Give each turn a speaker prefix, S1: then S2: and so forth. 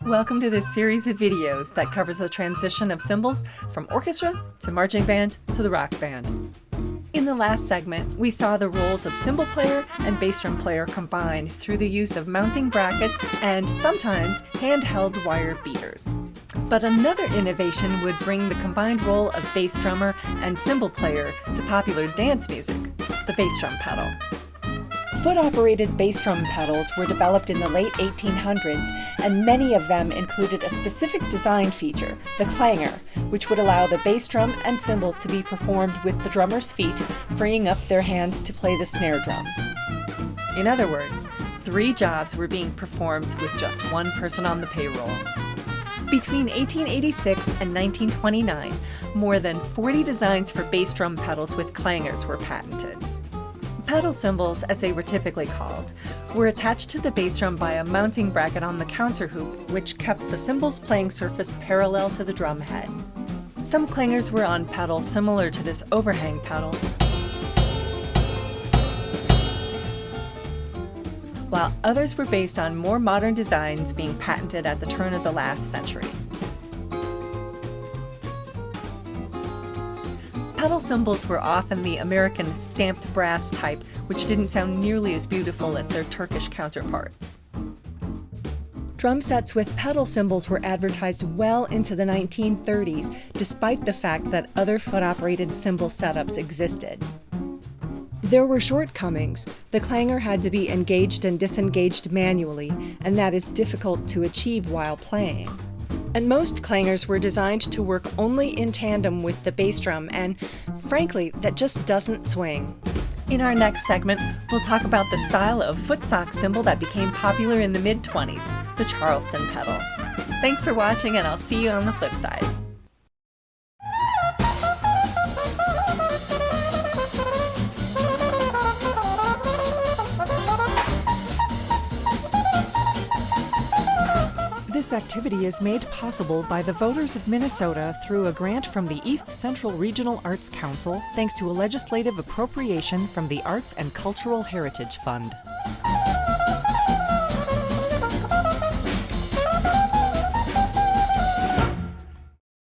S1: Welcome to this series of videos that covers the transition of cymbals from orchestra to marching band to the rock band. In the last segment, we saw the roles of cymbal player and bass drum player combined through the use of mounting brackets and sometimes handheld wire beaters. But another innovation would bring the combined role of bass drummer and cymbal player to popular dance music, the bass drum pedal. Foot-operated bass drum pedals were developed in the late 1800s, and many of them included a specific design feature, the clanger, which would allow the bass drum and cymbals to be performed with the drummer's feet, freeing up their hands to play the snare drum. In other words, 3 jobs were being performed with just one person on the payroll. Between 1886 and 1929, more than 40 designs for bass drum pedals with clangers were patented. Pedal cymbals, as they were typically called, were attached to the bass drum by a mounting bracket on the counterhoop, which kept the cymbal's playing surface parallel to the drum head. Some clangers were on pedals similar to this overhang pedal, while others were based on more modern designs being patented at the turn of the last century. Pedal cymbals were often the American stamped brass type, which didn't sound nearly as beautiful as their Turkish counterparts. Drum sets with pedal cymbals were advertised well into the 1930s, despite the fact that other foot-operated cymbal setups existed. There were shortcomings. The clanger had to be engaged and disengaged manually, and that is difficult to achieve while playing. And most clangers were designed to work only in tandem with the bass drum, and frankly, that just doesn't swing. In our next segment, we'll talk about the style of footsock cymbal that became popular in the mid-20s, the Charleston pedal. Thanks for watching, and I'll see you on the flip side.
S2: This activity is made possible by the voters of Minnesota through a grant from the East Central Regional Arts Council, thanks to a legislative appropriation from the Arts and Cultural Heritage Fund.